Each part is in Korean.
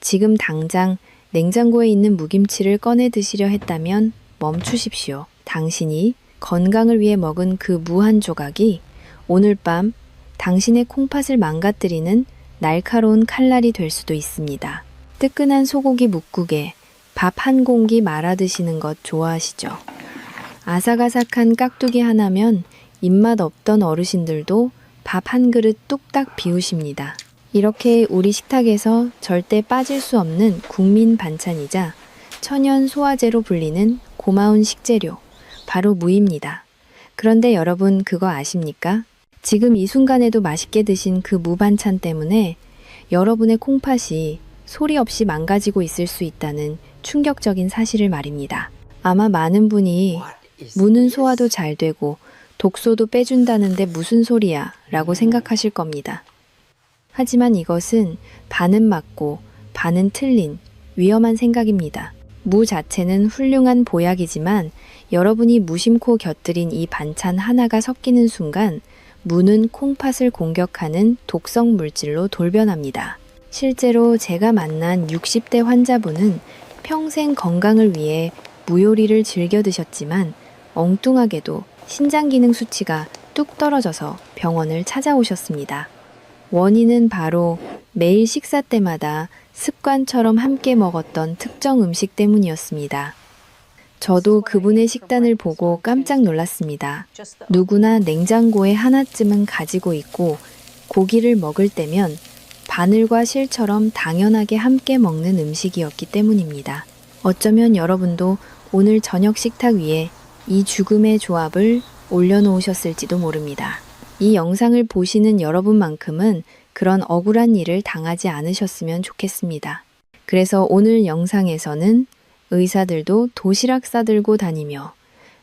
지금 당장 냉장고에 있는 무김치를 꺼내 드시려 했다면 멈추십시오. 당신이 건강을 위해 먹은 그 무 한 조각이 오늘 밤 당신의 콩팥을 망가뜨리는 날카로운 칼날이 될 수도 있습니다. 뜨끈한 소고기 뭇국에 밥 한 공기 말아 드시는 것 좋아하시죠? 아삭아삭한 깍두기 하나면 입맛 없던 어르신들도 밥 한 그릇 뚝딱 비우십니다. 이렇게 우리 식탁에서 절대 빠질 수 없는 국민 반찬이자 천연 소화제로 불리는 고마운 식재료, 바로 무입니다. 그런데 여러분 그거 아십니까? 지금 이 순간에도 맛있게 드신 그 무 반찬 때문에 여러분의 콩팥이 소리 없이 망가지고 있을 수 있다는 충격적인 사실을 말입니다. 아마 많은 분이 무는 소화도 잘 되고 독소도 빼준다는데 무슨 소리야 라고 생각하실 겁니다. 하지만 이것은 반은 맞고 반은 틀린 위험한 생각입니다. 무 자체는 훌륭한 보약이지만 여러분이 무심코 곁들인 이 반찬 하나가 섞이는 순간 무는 콩팥을 공격하는 독성 물질로 돌변합니다. 실제로 제가 만난 60대 환자분은 평생 건강을 위해 무 요리를 즐겨 드셨지만 엉뚱하게도 신장 기능 수치가 뚝 떨어져서 병원을 찾아오셨습니다. 원인은 바로 매일 식사 때마다 습관처럼 함께 먹었던 특정 음식 때문이었습니다. 저도 그분의 식단을 보고 깜짝 놀랐습니다. 누구나 냉장고에 하나쯤은 가지고 있고 고기를 먹을 때면 바늘과 실처럼 당연하게 함께 먹는 음식이었기 때문입니다. 어쩌면 여러분도 오늘 저녁 식탁 위에 이 죽음의 조합을 올려놓으셨을지도 모릅니다. 이 영상을 보시는 여러분만큼은 그런 억울한 일을 당하지 않으셨으면 좋겠습니다. 그래서 오늘 영상에서는 의사들도 도시락 싸들고 다니며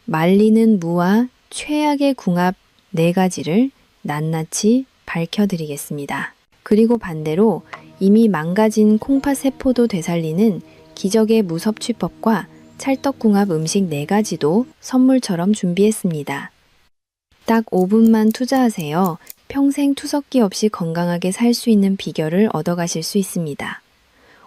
말리는 무와 최악의 궁합 4가지를 낱낱이 밝혀드리겠습니다. 그리고 반대로 이미 망가진 콩팥 세포도 되살리는 기적의 무섭취법과 찰떡궁합 음식 4가지도 선물처럼 준비했습니다. 딱 5분만 투자하세요. 평생 투석기 없이 건강하게 살 수 있는 비결을 얻어가실 수 있습니다.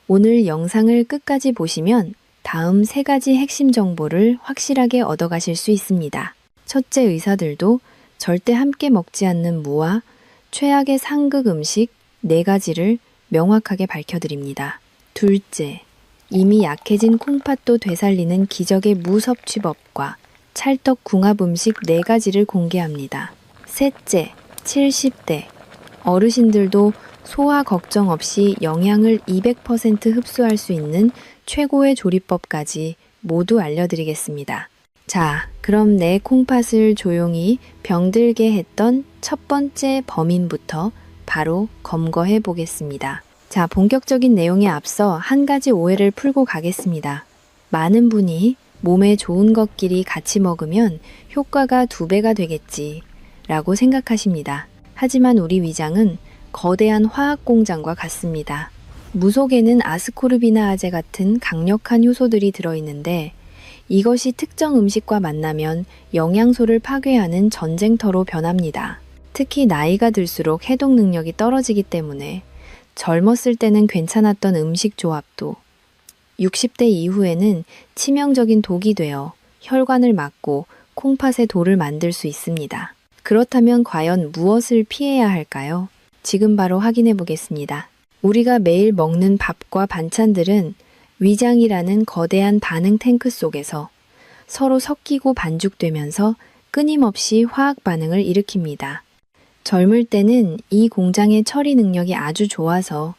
오늘 영상을 끝까지 보시면 다음 3가지 핵심 정보를 확실하게 얻어가실 수 있습니다. 첫째, 의사들도 절대 함께 먹지 않는 무와 최악의 상극 음식 4가지를 명확하게 밝혀드립니다. 둘째, 이미 약해진 콩팥도 되살리는 기적의 무 섭취법과 찰떡 궁합 음식 4가지를 공개합니다. 셋째, 70대 어르신들도 소화 걱정 없이 영양을 200% 흡수할 수 있는 최고의 조리법까지 모두 알려드리겠습니다. 자, 그럼 내 콩팥을 조용히 병들게 했던 첫 번째 범인부터 바로 검거해 보겠습니다. 자, 본격적인 내용에 앞서 한 가지 오해를 풀고 가겠습니다. 많은 분이 몸에 좋은 것끼리 같이 먹으면 효과가 2배가 되겠지 라고 생각하십니다. 하지만 우리 위장은 거대한 화학 공장과 같습니다. 무 속에는 아스코르비나아제 같은 강력한 효소들이 들어있는데 이것이 특정 음식과 만나면 영양소를 파괴하는 전쟁터로 변합니다. 특히 나이가 들수록 해독 능력이 떨어지기 때문에 젊었을 때는 괜찮았던 음식 조합도 60대 이후에는 치명적인 독이 되어 혈관을 막고 콩팥의 돌을 만들 수 있습니다. 그렇다면 과연 무엇을 피해야 할까요? 지금 바로 확인해 보겠습니다. 우리가 매일 먹는 밥과 반찬들은 위장이라는 거대한 반응 탱크 속에서 서로 섞이고 반죽되면서 끊임없이 화학 반응을 일으킵니다. 젊을 때는 이 공장의 처리 능력이 아주 좋아서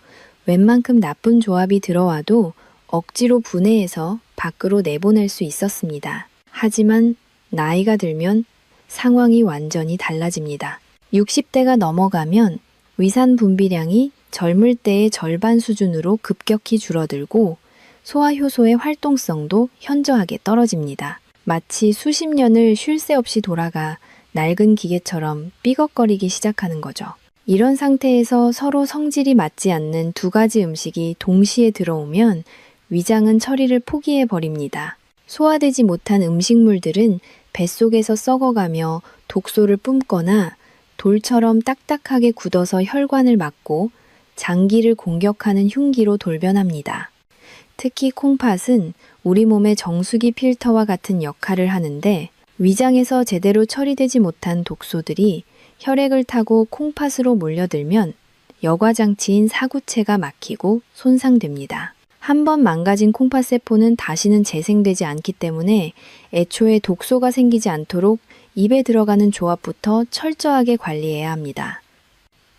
웬만큼 나쁜 조합이 들어와도 억지로 분해해서 밖으로 내보낼 수 있었습니다. 하지만 나이가 들면 상황이 완전히 달라집니다. 60대가 넘어가면 위산 분비량이 젊을 때의 절반 수준으로 급격히 줄어들고 소화효소의 활동성도 현저하게 떨어집니다. 마치 수십 년을 쉴 새 없이 돌아가 낡은 기계처럼 삐걱거리기 시작하는 거죠. 이런 상태에서 서로 성질이 맞지 않는 2가지 음식이 동시에 들어오면 위장은 처리를 포기해 버립니다. 소화되지 못한 음식물들은 뱃속에서 썩어가며 독소를 뿜거나 돌처럼 딱딱하게 굳어서 혈관을 막고 장기를 공격하는 흉기로 돌변합니다. 특히 콩팥은 우리 몸의 정수기 필터와 같은 역할을 하는데 위장에서 제대로 처리되지 못한 독소들이 혈액을 타고 콩팥으로 몰려들면 여과장치인 사구체가 막히고 손상됩니다. 한번 망가진 콩팥세포는 다시는 재생되지 않기 때문에 애초에 독소가 생기지 않도록 입에 들어가는 조합부터 철저하게 관리해야 합니다.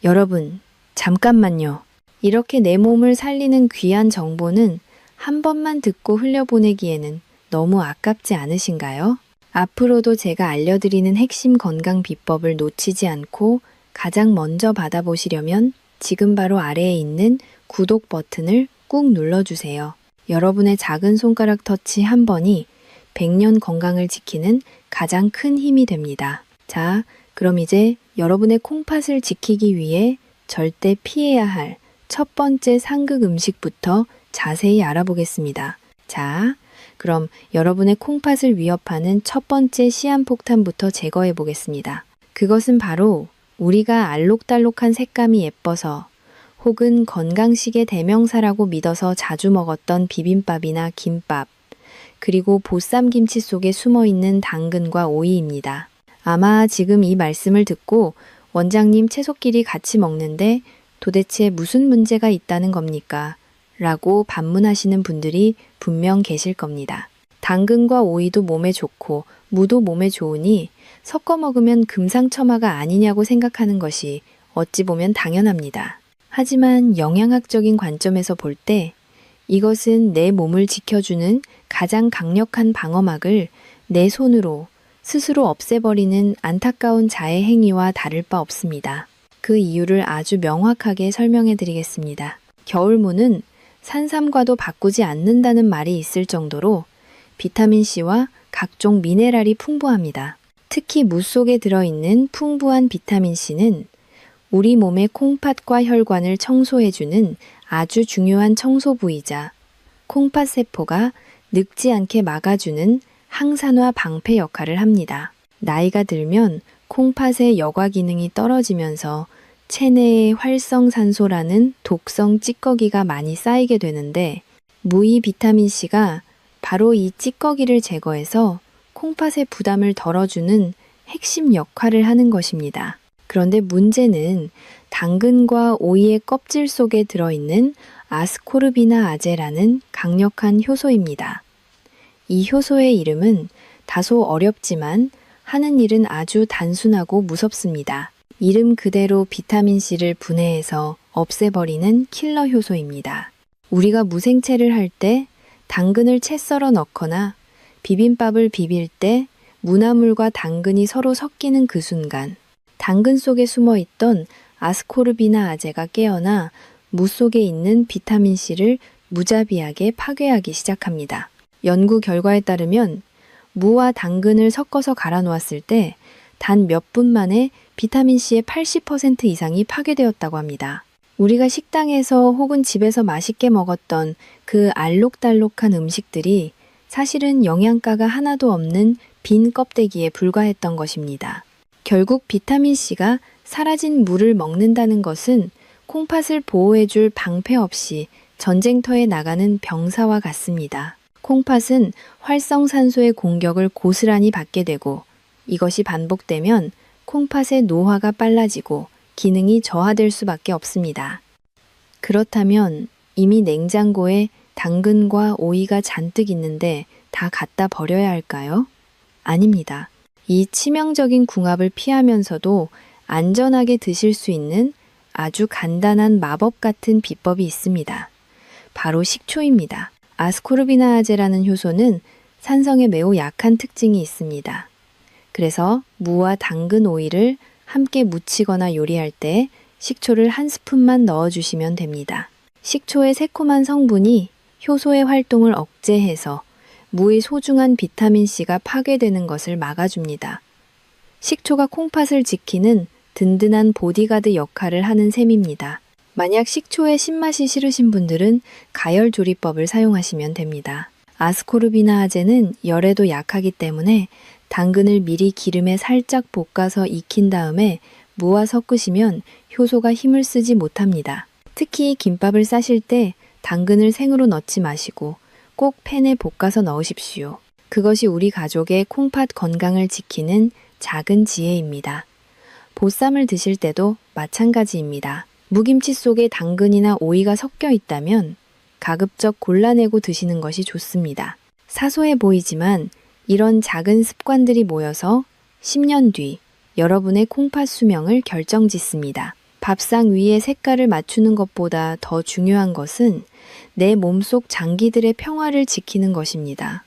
여러분, 잠깐만요. 이렇게 내 몸을 살리는 귀한 정보는 한 번만 듣고 흘려보내기에는 너무 아깝지 않으신가요? 앞으로도 제가 알려드리는 핵심 건강 비법을 놓치지 않고 가장 먼저 받아보시려면 지금 바로 아래에 있는 구독 버튼을 꾹 눌러주세요. 여러분의 작은 손가락 터치 한 번이 100년 건강을 지키는 가장 큰 힘이 됩니다. 자, 그럼 이제 여러분의 콩팥을 지키기 위해 절대 피해야 할 첫 번째 상극 음식부터 자세히 알아보겠습니다. 자, 그럼 여러분의 콩팥을 위협하는 첫 번째 시한폭탄부터 제거해 보겠습니다. 그것은 바로 우리가 알록달록한 색감이 예뻐서 혹은 건강식의 대명사라고 믿어서 자주 먹었던 비빔밥이나 김밥, 그리고 보쌈김치 속에 숨어있는 당근과 오이입니다. 아마 지금 이 말씀을 듣고 원장님 채소끼리 같이 먹는데 도대체 무슨 문제가 있다는 겁니까? 라고 반문하시는 분들이 분명 계실 겁니다. 당근과 오이도 몸에 좋고 무도 몸에 좋으니 섞어 먹으면 금상첨화가 아니냐고 생각하는 것이 어찌 보면 당연합니다. 하지만 영양학적인 관점에서 볼 때 이것은 내 몸을 지켜주는 가장 강력한 방어막을 내 손으로 스스로 없애버리는 안타까운 자해 행위와 다를 바 없습니다. 그 이유를 아주 명확하게 설명해 드리겠습니다. 겨울무는 산삼과도 바꾸지 않는다는 말이 있을 정도로 비타민C와 각종 미네랄이 풍부합니다. 특히 무 속에 들어있는 풍부한 비타민C는 우리 몸의 콩팥과 혈관을 청소해주는 아주 중요한 청소 부위이자 콩팥 세포가 늙지 않게 막아주는 항산화 방패 역할을 합니다. 나이가 들면 콩팥의 여과 기능이 떨어지면서 체내에 활성산소라는 독성 찌꺼기가 많이 쌓이게 되는데 무의 비타민C가 바로 이 찌꺼기를 제거해서 콩팥의 부담을 덜어주는 핵심 역할을 하는 것입니다. 그런데 문제는 당근과 오이의 껍질 속에 들어있는 아스코르비나 아제라는 강력한 효소입니다. 이 효소의 이름은 다소 어렵지만 하는 일은 아주 단순하고 무섭습니다. 이름 그대로 비타민C를 분해해서 없애버리는 킬러 효소입니다. 우리가 무생채를 할 때 당근을 채 썰어 넣거나 비빔밥을 비빌 때 무나물과 당근이 서로 섞이는 그 순간 당근 속에 숨어있던 아스코르비나 아제가 깨어나 무 속에 있는 비타민C를 무자비하게 파괴하기 시작합니다. 연구 결과에 따르면 무와 당근을 섞어서 갈아 놓았을 때 단 몇 분 만에 비타민C의 80% 이상이 파괴되었다고 합니다. 우리가 식당에서 혹은 집에서 맛있게 먹었던 그 알록달록한 음식들이 사실은 영양가가 하나도 없는 빈 껍데기에 불과했던 것입니다. 결국 비타민C가 사라진 무를 먹는다는 것은 콩팥을 보호해줄 방패 없이 전쟁터에 나가는 병사와 같습니다. 콩팥은 활성산소의 공격을 고스란히 받게 되고 이것이 반복되면 콩팥의 노화가 빨라지고 기능이 저하될 수밖에 없습니다. 그렇다면 이미 냉장고에 당근과 오이가 잔뜩 있는데 다 갖다 버려야 할까요? 아닙니다. 이 치명적인 궁합을 피하면서도 안전하게 드실 수 있는 아주 간단한 마법 같은 비법이 있습니다. 바로 식초입니다. 아스코르비나아제라는 효소는 산성에 매우 약한 특징이 있습니다. 그래서 무와 당근 오이를 함께 무치거나 요리할 때 식초를 한 스푼만 넣어주시면 됩니다. 식초의 새콤한 성분이 효소의 활동을 억제해서 무의 소중한 비타민C가 파괴되는 것을 막아줍니다. 식초가 콩팥을 지키는 든든한 보디가드 역할을 하는 셈입니다. 만약 식초의 신맛이 싫으신 분들은 가열조리법을 사용하시면 됩니다. 아스코르비나아제는 열에도 약하기 때문에 당근을 미리 기름에 살짝 볶아서 익힌 다음에 무와 섞으시면 효소가 힘을 쓰지 못합니다. 특히 김밥을 싸실 때 당근을 생으로 넣지 마시고 꼭 팬에 볶아서 넣으십시오. 그것이 우리 가족의 콩팥 건강을 지키는 작은 지혜입니다. 보쌈을 드실 때도 마찬가지입니다. 무김치 속에 당근이나 오이가 섞여 있다면 가급적 골라내고 드시는 것이 좋습니다. 사소해 보이지만 이런 작은 습관들이 모여서 10년 뒤 여러분의 콩팥 수명을 결정짓습니다. 밥상 위의 색깔을 맞추는 것보다 더 중요한 것은 내 몸속 장기들의 평화를 지키는 것입니다.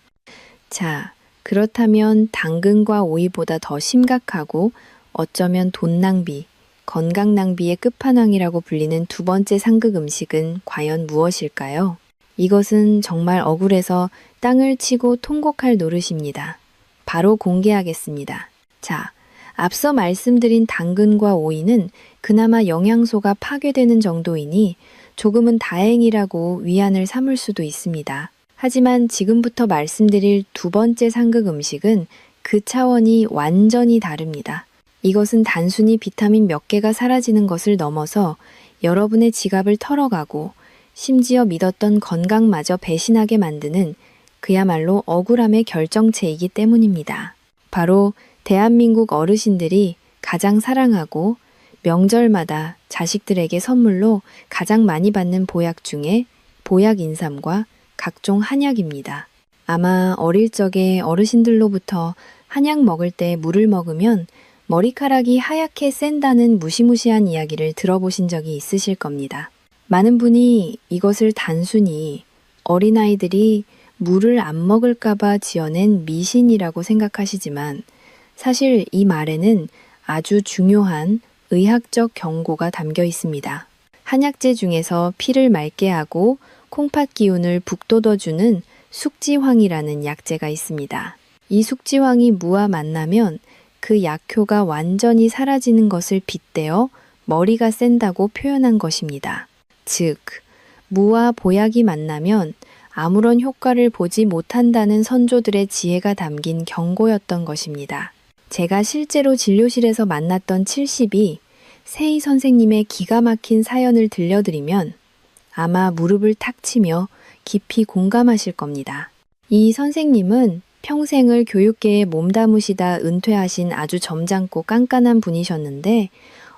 자, 그렇다면 당근과 오이보다 더 심각하고 어쩌면 돈 낭비, 건강 낭비의 끝판왕이라고 불리는 두 번째 상극 음식은 과연 무엇일까요? 이것은 정말 억울해서 땅을 치고 통곡할 노릇입니다. 바로 공개하겠습니다. 자, 앞서 말씀드린 당근과 오이는 그나마 영양소가 파괴되는 정도이니 조금은 다행이라고 위안을 삼을 수도 있습니다. 하지만 지금부터 말씀드릴 두 번째 상극 음식은 그 차원이 완전히 다릅니다. 이것은 단순히 비타민 몇 개가 사라지는 것을 넘어서 여러분의 지갑을 털어가고 심지어 믿었던 건강마저 배신하게 만드는 그야말로 억울함의 결정체이기 때문입니다. 바로 대한민국 어르신들이 가장 사랑하고 명절마다 자식들에게 선물로 가장 많이 받는 보약 중에 보약 인삼과 각종 한약입니다. 아마 어릴 적에 어르신들로부터 한약 먹을 때 물을 먹으면 머리카락이 하얗게 샌다는 무시무시한 이야기를 들어보신 적이 있으실 겁니다. 많은 분이 이것을 단순히 어린아이들이 물을 안 먹을까봐 지어낸 미신이라고 생각하시지만 사실 이 말에는 아주 중요한 의학적 경고가 담겨 있습니다. 한약재 중에서 피를 맑게 하고 콩팥 기운을 북돋워주는 숙지황이라는 약재가 있습니다. 이 숙지황이 무와 만나면 그 약효가 완전히 사라지는 것을 빗대어 머리가 샌다고 표현한 것입니다. 즉, 무와 보약이 만나면 아무런 효과를 보지 못한다는 선조들의 지혜가 담긴 경고였던 것입니다. 제가 실제로 진료실에서 만났던 70이 세희 선생님의 기가 막힌 사연을 들려드리면 아마 무릎을 탁 치며 깊이 공감하실 겁니다. 이 선생님은 평생을 교육계에 몸담으시다 은퇴하신 아주 점잖고 깐깐한 분이셨는데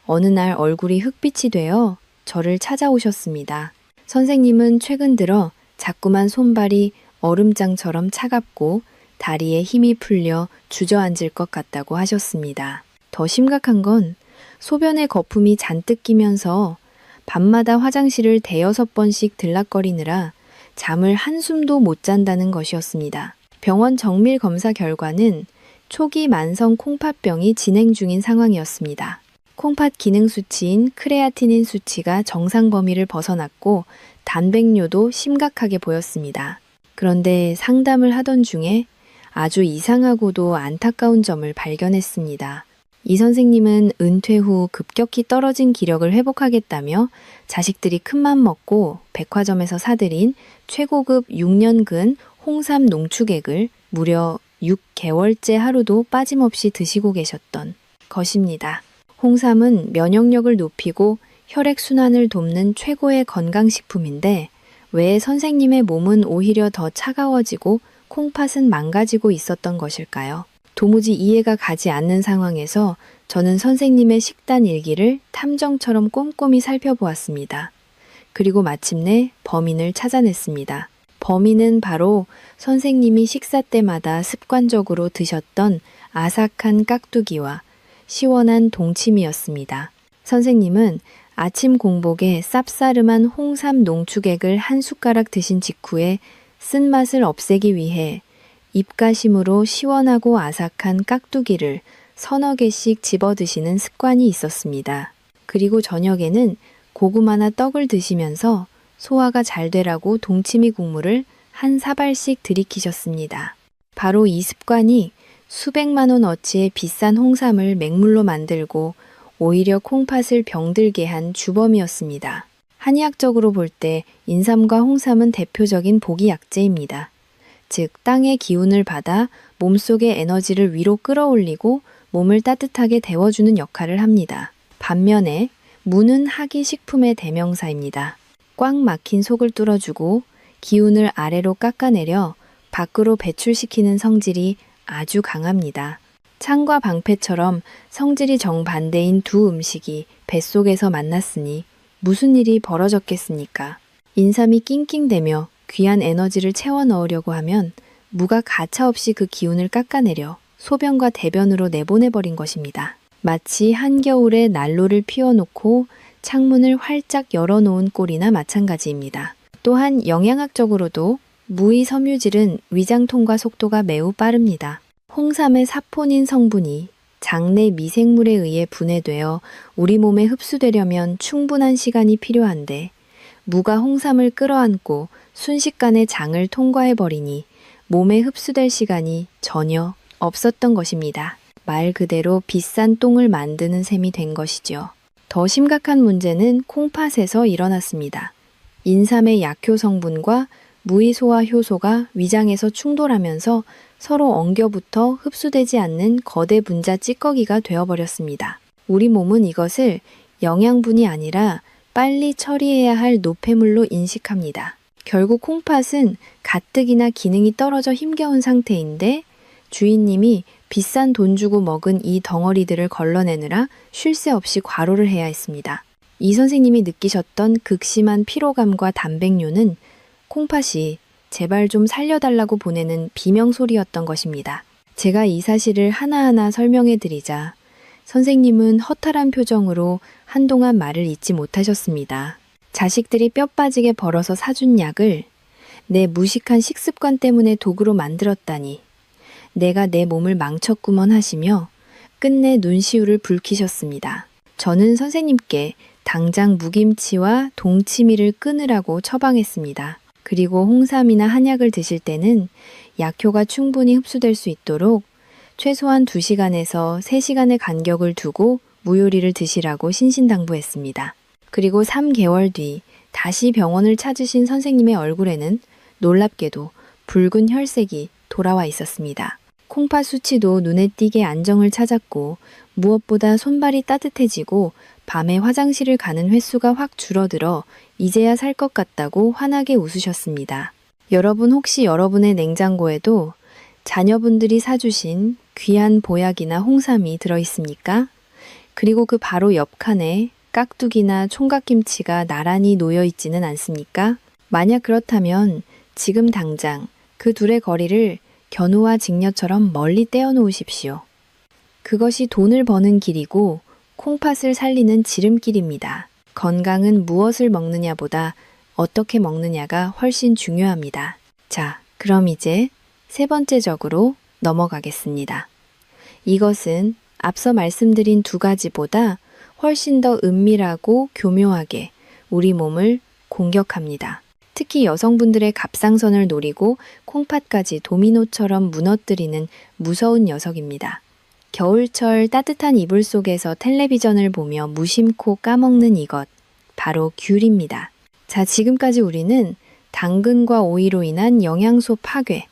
어느 날 얼굴이 흑빛이 되어 저를 찾아오셨습니다. 선생님은 최근 들어 자꾸만 손발이 얼음장처럼 차갑고 다리에 힘이 풀려 주저앉을 것 같다고 하셨습니다. 더 심각한 건 소변에 거품이 잔뜩 끼면서 밤마다 화장실을 대여섯 번씩 들락거리느라 잠을 한숨도 못 잔다는 것이었습니다. 병원 정밀 검사 결과는 초기 만성 콩팥병이 진행 중인 상황이었습니다. 콩팥 기능 수치인 크레아티닌 수치가 정상 범위를 벗어났고 단백뇨도 심각하게 보였습니다. 그런데 상담을 하던 중에 아주 이상하고도 안타까운 점을 발견했습니다. 이 선생님은 은퇴 후 급격히 떨어진 기력을 회복하겠다며 자식들이 큰맘 먹고 백화점에서 사들인 최고급 6년근 홍삼 농축액을 무려 6개월째 하루도 빠짐없이 드시고 계셨던 것입니다. 홍삼은 면역력을 높이고 혈액순환을 돕는 최고의 건강식품인데 왜 선생님의 몸은 오히려 더 차가워지고 콩팥은 망가지고 있었던 것일까요? 도무지 이해가 가지 않는 상황에서 저는 선생님의 식단 일기를 탐정처럼 꼼꼼히 살펴보았습니다. 그리고 마침내 범인을 찾아냈습니다. 범인은 바로 선생님이 식사 때마다 습관적으로 드셨던 아삭한 깍두기와 시원한 동치미였습니다. 선생님은 아침 공복에 쌉싸름한 홍삼 농축액을 한 숟가락 드신 직후에 쓴맛을 없애기 위해 입가심으로 시원하고 아삭한 깍두기를 서너 개씩 집어 드시는 습관이 있었습니다. 그리고 저녁에는 고구마나 떡을 드시면서 소화가 잘 되라고 동치미 국물을 한 사발씩 들이키셨습니다. 바로 이 습관이 수백만 원 어치의 비싼 홍삼을 맹물로 만들고 오히려 콩팥을 병들게 한 주범이었습니다. 한의학적으로 볼 때 인삼과 홍삼은 대표적인 보기약재입니다. 즉 땅의 기운을 받아 몸속의 에너지를 위로 끌어올리고 몸을 따뜻하게 데워주는 역할을 합니다. 반면에 무는 하기식품의 대명사입니다. 꽉 막힌 속을 뚫어주고 기운을 아래로 깎아내려 밖으로 배출시키는 성질이 아주 강합니다. 창과 방패처럼 성질이 정반대인 두 음식이 뱃속에서 만났으니 무슨 일이 벌어졌겠습니까? 인삼이 낑낑대며 귀한 에너지를 채워 넣으려고 하면 무가 가차없이 그 기운을 깎아내려 소변과 대변으로 내보내버린 것입니다. 마치 한겨울에 난로를 피워놓고 창문을 활짝 열어놓은 꼴이나 마찬가지입니다. 또한 영양학적으로도 무의 섬유질은 위장 통과 속도가 매우 빠릅니다. 홍삼의 사포닌 성분이 장내 미생물에 의해 분해되어 우리 몸에 흡수되려면 충분한 시간이 필요한데 무가 홍삼을 끌어안고 순식간에 장을 통과해버리니 몸에 흡수될 시간이 전혀 없었던 것입니다. 말 그대로 비싼 똥을 만드는 셈이 된 것이죠. 더 심각한 문제는 콩팥에서 일어났습니다. 인삼의 약효 성분과 무의 소화 효소가 위장에서 충돌하면서 서로 엉겨붙어 흡수되지 않는 거대 분자 찌꺼기가 되어버렸습니다. 우리 몸은 이것을 영양분이 아니라 빨리 처리해야 할 노폐물로 인식합니다. 결국 콩팥은 가뜩이나 기능이 떨어져 힘겨운 상태인데 주인님이 비싼 돈 주고 먹은 이 덩어리들을 걸러내느라 쉴 새 없이 과로를 해야 했습니다. 이 선생님이 느끼셨던 극심한 피로감과 단백뇨는 콩팥이 제발 좀 살려달라고 보내는 비명소리였던 것입니다. 제가 이 사실을 하나하나 설명해 드리자 선생님은 허탈한 표정으로 한동안 말을 잇지 못하셨습니다. 자식들이 뼈 빠지게 벌어서 사준 약을 내 무식한 식습관 때문에 독으로 만들었다니 내가 내 몸을 망쳤구먼 하시며 끝내 눈시울을 붉히셨습니다. 저는 선생님께 당장 무김치와 동치미를 끊으라고 처방했습니다. 그리고 홍삼이나 한약을 드실 때는 약효가 충분히 흡수될 수 있도록 최소한 2시간에서 3시간의 간격을 두고 무요리를 드시라고 신신당부했습니다. 그리고 3개월 뒤 다시 병원을 찾으신 선생님의 얼굴에는 놀랍게도 붉은 혈색이 돌아와 있었습니다. 콩팥 수치도 눈에 띄게 안정을 찾았고 무엇보다 손발이 따뜻해지고 밤에 화장실을 가는 횟수가 확 줄어들어 이제야 살 것 같다고 환하게 웃으셨습니다. 여러분 혹시 여러분의 냉장고에도 자녀분들이 사주신 귀한 보약이나 홍삼이 들어있습니까? 그리고 그 바로 옆 칸에 깍두기나 총각김치가 나란히 놓여 있지는 않습니까? 만약 그렇다면 지금 당장 그 둘의 거리를 견우와 직녀처럼 멀리 떼어 놓으십시오. 그것이 돈을 버는 길이고 콩팥을 살리는 지름길입니다. 건강은 무엇을 먹느냐보다 어떻게 먹느냐가 훨씬 중요합니다. 자, 그럼 이제 3번째적으로 넘어가겠습니다. 이것은 앞서 말씀드린 2가지보다 훨씬 더 은밀하고 교묘하게 우리 몸을 공격합니다. 특히 여성분들의 갑상선을 노리고 콩팥까지 도미노처럼 무너뜨리는 무서운 녀석입니다. 겨울철 따뜻한 이불 속에서 텔레비전을 보며 무심코 까먹는 이것, 바로 귤입니다. 자, 지금까지 우리는 당근과 오이로 인한 영양소 파괴,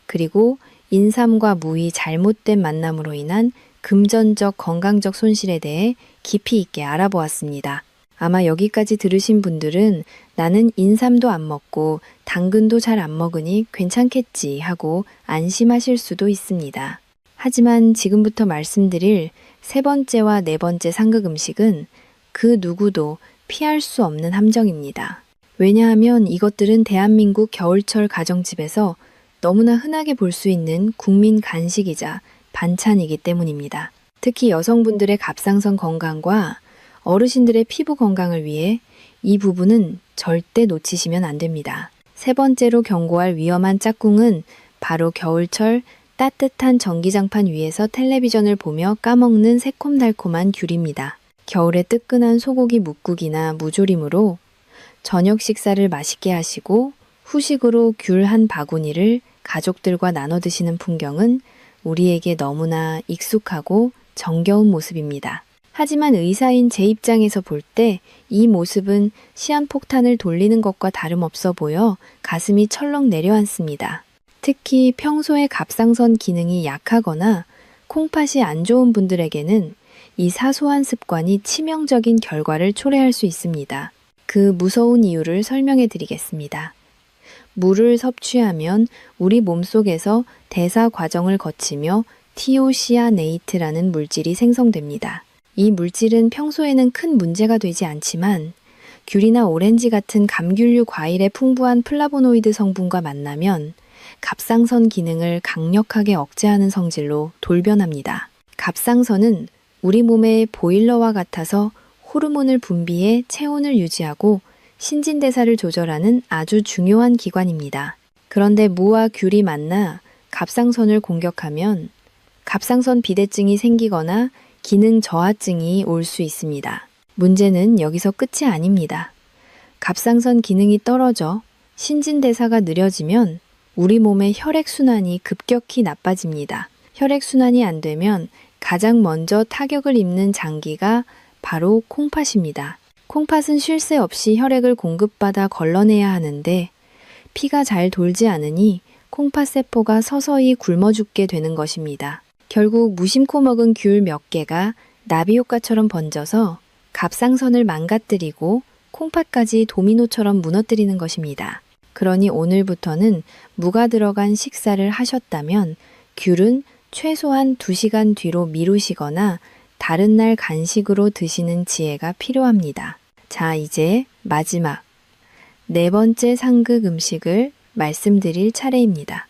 그리고 인삼과 무의 잘못된 만남으로 인한 금전적, 건강적 손실에 대해 깊이 있게 알아보았습니다. 아마 여기까지 들으신 분들은 나는 인삼도 안 먹고 당근도 잘 안 먹으니 괜찮겠지 하고 안심하실 수도 있습니다. 하지만 지금부터 말씀드릴 3번째와 4번째 상극 음식은 그 누구도 피할 수 없는 함정입니다. 왜냐하면 이것들은 대한민국 겨울철 가정집에서 너무나 흔하게 볼 수 있는 국민 간식이자 반찬이기 때문입니다. 특히 여성분들의 갑상선 건강과 어르신들의 피부 건강을 위해 이 부분은 절대 놓치시면 안 됩니다. 3번째로 경고할 위험한 짝꿍은 바로 겨울철 따뜻한 전기장판 위에서 텔레비전을 보며 까먹는 새콤달콤한 귤입니다. 겨울에 뜨끈한 소고기 묵국이나 무조림으로 저녁 식사를 맛있게 하시고 후식으로 귤 한 바구니를 가족들과 나눠 드시는 풍경은 우리에게 너무나 익숙하고 정겨운 모습입니다. 하지만 의사인 제 입장에서 볼 때 이 모습은 시한폭탄을 돌리는 것과 다름없어 보여 가슴이 철렁 내려앉습니다. 특히 평소에 갑상선 기능이 약하거나 콩팥이 안 좋은 분들에게는 이 사소한 습관이 치명적인 결과를 초래할 수 있습니다. 그 무서운 이유를 설명해 드리겠습니다. 물을 섭취하면 우리 몸속에서 대사 과정을 거치며 티오시아네이트라는 물질이 생성됩니다. 이 물질은 평소에는 큰 문제가 되지 않지만 귤이나 오렌지 같은 감귤류 과일의 풍부한 플라보노이드 성분과 만나면 갑상선 기능을 강력하게 억제하는 성질로 돌변합니다. 갑상선은 우리 몸의 보일러와 같아서 호르몬을 분비해 체온을 유지하고 신진대사를 조절하는 아주 중요한 기관입니다. 그런데 무와 귤이 만나 갑상선을 공격하면 갑상선 비대증이 생기거나 기능 저하증이 올 수 있습니다. 문제는 여기서 끝이 아닙니다. 갑상선 기능이 떨어져 신진대사가 느려지면 우리 몸의 혈액순환이 급격히 나빠집니다. 혈액순환이 안 되면 가장 먼저 타격을 입는 장기가 바로 콩팥입니다. 콩팥은 쉴 새 없이 혈액을 공급받아 걸러내야 하는데 피가 잘 돌지 않으니 콩팥세포가 서서히 굶어 죽게 되는 것입니다. 결국 무심코 먹은 귤 몇 개가 나비 효과처럼 번져서 갑상선을 망가뜨리고 콩팥까지 도미노처럼 무너뜨리는 것입니다. 그러니 오늘부터는 무가 들어간 식사를 하셨다면 귤은 최소한 2시간 뒤로 미루시거나 다른 날 간식으로 드시는 지혜가 필요합니다. 자, 이제 마지막 4번째 상극 음식을 말씀드릴 차례입니다.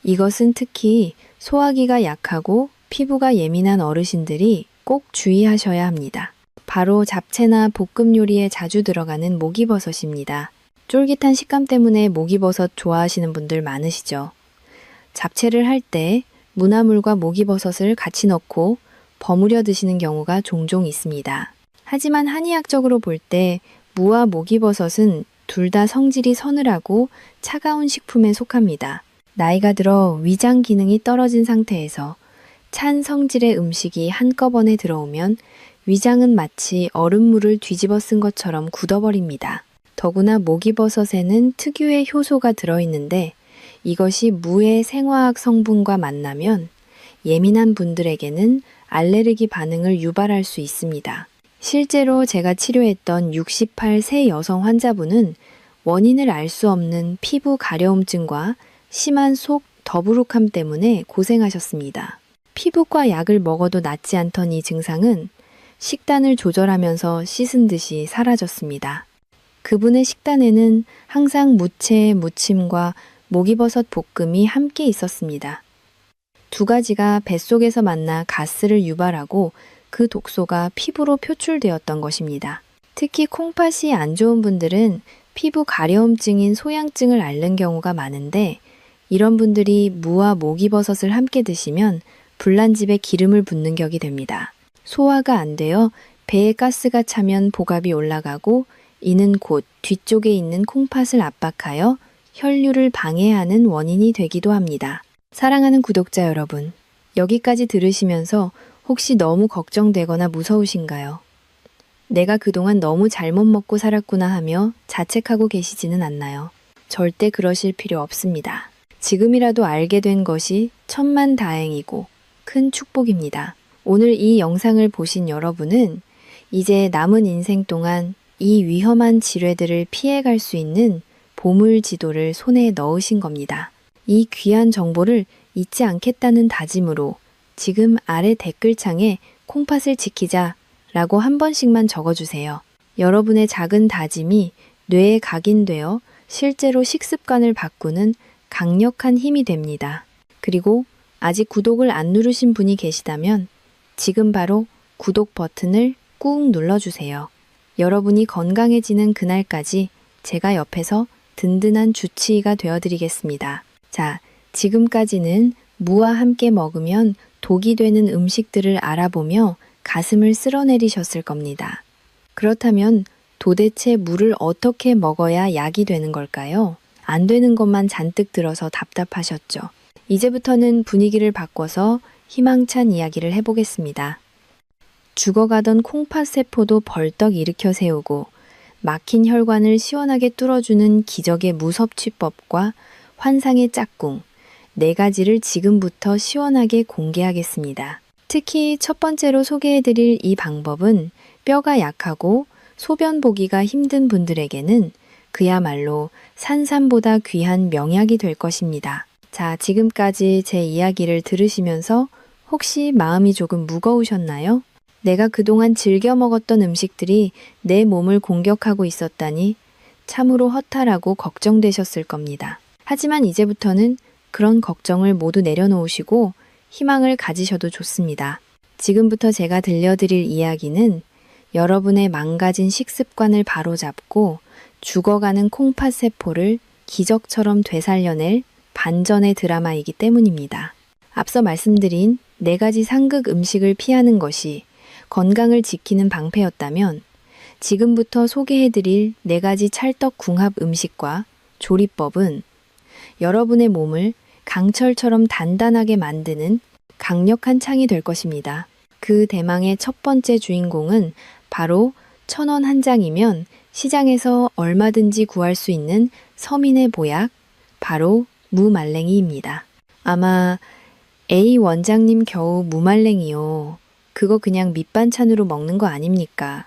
이것은 특히 소화기가 약하고 피부가 예민한 어르신들이 꼭 주의하셔야 합니다. 바로 잡채나 볶음 요리에 자주 들어가는 목이버섯입니다. 쫄깃한 식감 때문에 목이버섯 좋아하시는 분들 많으시죠? 잡채를 할 때 무나물과 목이버섯을 같이 넣고 버무려 드시는 경우가 종종 있습니다. 하지만 한의학적으로 볼 때 무와 목이버섯은 둘 다 성질이 서늘하고 차가운 식품에 속합니다. 나이가 들어 위장 기능이 떨어진 상태에서 찬 성질의 음식이 한꺼번에 들어오면 위장은 마치 얼음물을 뒤집어 쓴 것처럼 굳어버립니다. 더구나 목이버섯에는 특유의 효소가 들어있는데 이것이 무의 생화학 성분과 만나면 예민한 분들에게는 알레르기 반응을 유발할 수 있습니다. 실제로 제가 치료했던 68세 여성 환자분은 원인을 알 수 없는 피부 가려움증과 심한 속 더부룩함 때문에 고생하셨습니다. 피부과 약을 먹어도 낫지 않던 이 증상은 식단을 조절하면서 씻은 듯이 사라졌습니다. 그분의 식단에는 항상 무채, 무침과 목이버섯 볶음이 함께 있었습니다. 두 가지가 뱃속에서 만나 가스를 유발하고 그 독소가 피부로 표출되었던 것입니다. 특히 콩팥이 안 좋은 분들은 피부 가려움증인 소양증을 앓는 경우가 많은데 이런 분들이 무와 목이버섯을 함께 드시면 불난집에 기름을 붓는 격이 됩니다. 소화가 안 되어 배에 가스가 차면 복압이 올라가고 이는 곧 뒤쪽에 있는 콩팥을 압박하여 혈류를 방해하는 원인이 되기도 합니다. 사랑하는 구독자 여러분, 여기까지 들으시면서 혹시 너무 걱정되거나 무서우신가요? 내가 그동안 너무 잘못 먹고 살았구나 하며 자책하고 계시지는 않나요? 절대 그러실 필요 없습니다. 지금이라도 알게 된 것이 천만다행이고 큰 축복입니다. 오늘 이 영상을 보신 여러분은 이제 남은 인생 동안 이 위험한 질환들을 피해갈 수 있는 보물지도를 손에 넣으신 겁니다. 이 귀한 정보를 잊지 않겠다는 다짐으로 지금 아래 댓글창에 콩팥을 지키자 라고 한 번씩만 적어주세요. 여러분의 작은 다짐이 뇌에 각인되어 실제로 식습관을 바꾸는 강력한 힘이 됩니다. 그리고 아직 구독을 안 누르신 분이 계시다면 지금 바로 구독 버튼을 꾹 눌러주세요. 여러분이 건강해지는 그날까지 제가 옆에서 든든한 주치의가 되어드리겠습니다. 자, 지금까지는 무와 함께 먹으면 독이 되는 음식들을 알아보며 가슴을 쓸어내리셨을 겁니다. 그렇다면 도대체 무를 어떻게 먹어야 약이 되는 걸까요? 안 되는 것만 잔뜩 들어서 답답하셨죠. 이제부터는 분위기를 바꿔서 희망찬 이야기를 해보겠습니다. 죽어가던 콩팥 세포도 벌떡 일으켜 세우고 막힌 혈관을 시원하게 뚫어주는 기적의 무섭취법과 환상의 짝꿍 4가지를 지금부터 시원하게 공개하겠습니다. 특히 첫 번째로 소개해드릴 이 방법은 뼈가 약하고 소변 보기가 힘든 분들에게는 그야말로 산삼보다 귀한 명약이 될 것입니다. 자, 지금까지 제 이야기를 들으시면서 혹시 마음이 조금 무거우셨나요? 내가 그동안 즐겨 먹었던 음식들이 내 몸을 공격하고 있었다니 참으로 허탈하고 걱정되셨을 겁니다. 하지만 이제부터는 그런 걱정을 모두 내려놓으시고 희망을 가지셔도 좋습니다. 지금부터 제가 들려드릴 이야기는 여러분의 망가진 식습관을 바로잡고 죽어가는 콩팥 세포를 기적처럼 되살려낼 반전의 드라마이기 때문입니다. 앞서 말씀드린 4가지 상극 음식을 피하는 것이 건강을 지키는 방패였다면 지금부터 소개해드릴 4가지 찰떡 궁합 음식과 조리법은 여러분의 몸을 강철처럼 단단하게 만드는 강력한 창이 될 것입니다. 그 대망의 첫 번째 주인공은 바로 1,000원 한 장이면 시장에서 얼마든지 구할 수 있는 서민의 보약, 바로 무말랭이입니다. 아마 A 원장님 겨우 무말랭이요. 그거 그냥 밑반찬으로 먹는 거 아닙니까?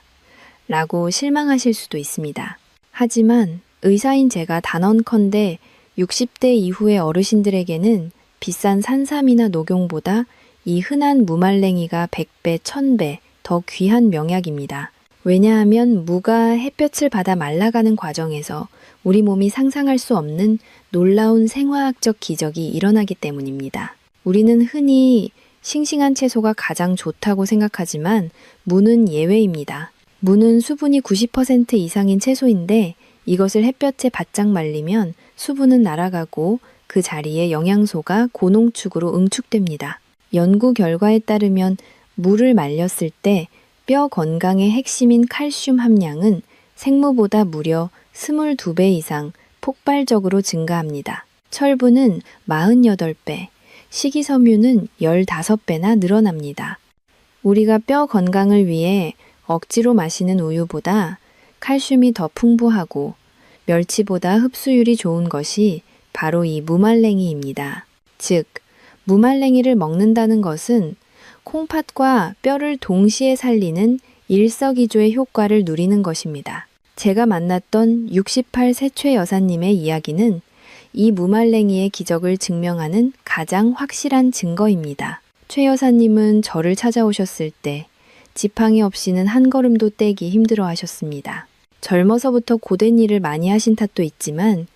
라고 실망하실 수도 있습니다. 하지만 의사인 제가 단언컨대 60대 이후의 어르신들에게는 비싼 산삼이나 녹용보다 이 흔한 무말랭이가 100배, 1000배 더 귀한 명약입니다. 왜냐하면 무가 햇볕을 받아 말라가는 과정에서 우리 몸이 상상할 수 없는 놀라운 생화학적 기적이 일어나기 때문입니다. 우리는 흔히 싱싱한 채소가 가장 좋다고 생각하지만 무는 예외입니다. 무는 수분이 90% 이상인 채소인데 이것을 햇볕에 바짝 말리면 수분은 날아가고 그 자리에 영양소가 고농축으로 응축됩니다. 연구 결과에 따르면 무를 말렸을 때 뼈 건강의 핵심인 칼슘 함량은 생무보다 무려 22배 이상 폭발적으로 증가합니다. 철분은 48배, 식이섬유는 15배나 늘어납니다. 우리가 뼈 건강을 위해 억지로 마시는 우유보다 칼슘이 더 풍부하고 멸치보다 흡수율이 좋은 것이 바로 이 무말랭이입니다. 즉, 무말랭이를 먹는다는 것은 콩팥과 뼈를 동시에 살리는 일석이조의 효과를 누리는 것입니다. 제가 만났던 68 세최 여사님의 이야기는 이 무말랭이의 기적을 증명하는 가장 확실한 증거입니다. 최 여사님은 저를 찾아오셨을 때 지팡이 없이는 한 걸음도 떼기 힘들어 하셨습니다. 젊어서부터 고된 일을 많이 하신 탓도 있지만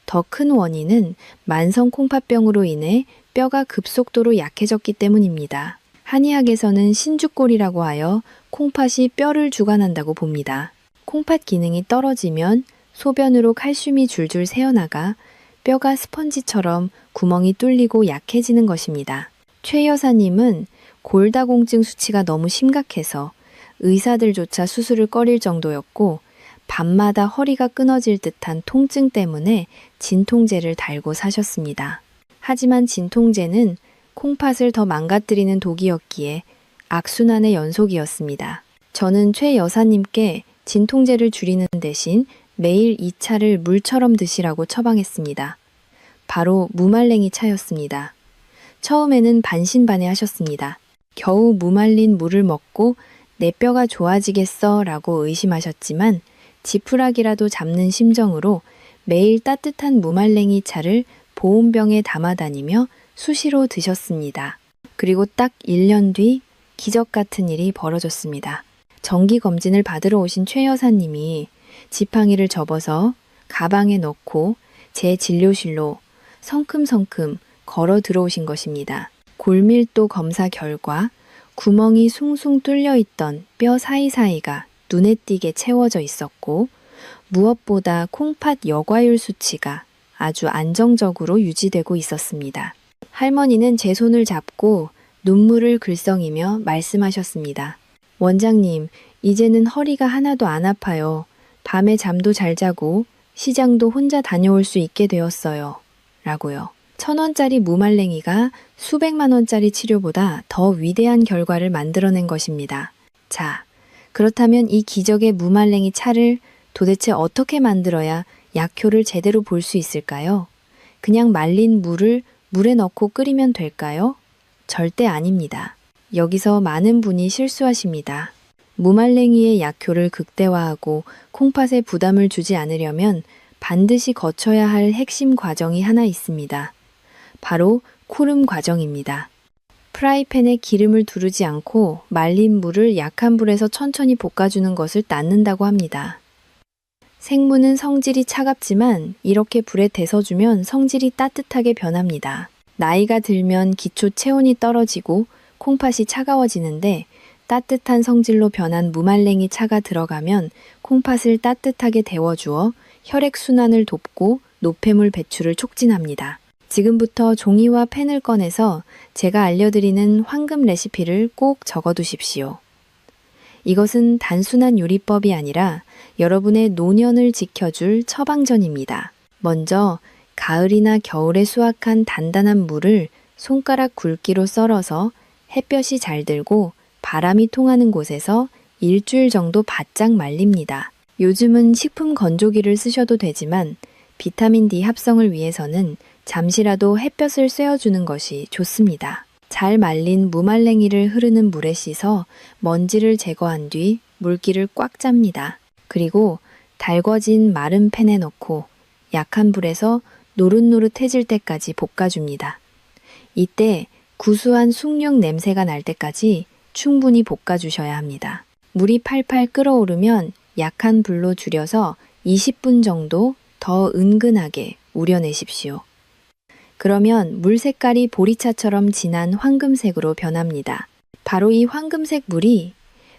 더 큰 원인은 만성 콩팥병으로 인해 뼈가 급속도로 약해졌기 때문입니다. 한의학에서는 신주골이라고 하여 콩팥이 뼈를 주관한다고 봅니다. 콩팥 기능이 떨어지면 소변으로 칼슘이 줄줄 새어나가 뼈가 스펀지처럼 구멍이 뚫리고 약해지는 것입니다. 최 여사님은 골다공증 수치가 너무 심각해서 의사들조차 수술을 꺼릴 정도였고 밤마다 허리가 끊어질 듯한 통증 때문에 진통제를 달고 사셨습니다. 하지만 진통제는 콩팥을 더 망가뜨리는 독이었기에 악순환의 연속이었습니다. 저는 최 여사님께 진통제를 줄이는 대신 매일 이 차를 물처럼 드시라고 처방했습니다. 바로 무말랭이 차였습니다. 처음에는 반신반의 하셨습니다. 겨우 무말린 물을 먹고 내 뼈가 좋아지겠어 라고 의심하셨지만 지푸라기라도 잡는 심정으로 매일 따뜻한 무말랭이 차를 보온병에 담아 다니며 수시로 드셨습니다. 그리고 딱 1년 뒤 기적 같은 일이 벌어졌습니다. 정기검진을 받으러 오신 최 여사님이 지팡이를 접어서 가방에 넣고 제 진료실로 성큼성큼 걸어 들어오신 것입니다. 골밀도 검사 결과 구멍이 숭숭 뚫려 있던 뼈 사이사이가 눈에 띄게 채워져 있었고 무엇보다 콩팥 여과율 수치가 아주 안정적으로 유지되고 있었습니다. 할머니는 제 손을 잡고 눈물을 글썽이며 말씀하셨습니다. 원장님, 이제는 허리가 하나도 안 아파요. 밤에 잠도 잘 자고 시장도 혼자 다녀올 수 있게 되었어요. 라고요. 1,000원짜리 무말랭이가 수백만 원짜리 치료보다 더 위대한 결과를 만들어낸 것입니다. 자, 그렇다면 이 기적의 무말랭이 차를 도대체 어떻게 만들어야 약효를 제대로 볼 수 있을까요? 그냥 말린 물을 물에 넣고 끓이면 될까요? 절대 아닙니다. 여기서 많은 분이 실수하십니다. 무말랭이의 약효를 극대화하고 콩팥에 부담을 주지 않으려면 반드시 거쳐야 할 핵심 과정이 하나 있습니다. 바로 코름 과정입니다. 프라이팬에 기름을 두르지 않고 말린 물을 약한 불에서 천천히 볶아주는 것을 낳는다고 합니다. 생무는 성질이 차갑지만 이렇게 불에 데서주면 성질이 따뜻하게 변합니다. 나이가 들면 기초 체온이 떨어지고 콩팥이 차가워지는데 따뜻한 성질로 변한 무말랭이 차가 들어가면 콩팥을 따뜻하게 데워주어 혈액순환을 돕고 노폐물 배출을 촉진합니다. 지금부터 종이와 펜을 꺼내서 제가 알려드리는 황금 레시피를 꼭 적어두십시오. 이것은 단순한 요리법이 아니라 여러분의 노년을 지켜줄 처방전입니다. 먼저 가을이나 겨울에 수확한 단단한 물을 손가락 굵기로 썰어서 햇볕이 잘 들고 바람이 통하는 곳에서 일주일 정도 바짝 말립니다. 요즘은 식품 건조기를 쓰셔도 되지만 비타민 D 합성을 위해서는 잠시라도 햇볕을 쐬어주는 것이 좋습니다. 잘 말린 무말랭이를 흐르는 물에 씻어 먼지를 제거한 뒤 물기를 꽉 짭니다. 그리고 달궈진 마른 팬에 넣고 약한 불에서 노릇노릇해질 때까지 볶아줍니다. 이때 구수한 숭늉 냄새가 날 때까지 충분히 볶아주셔야 합니다. 물이 팔팔 끓어오르면 약한 불로 줄여서 20분 정도 더 은근하게 우려내십시오. 그러면 물 색깔이 보리차처럼 진한 황금색으로 변합니다. 바로 이 황금색 물이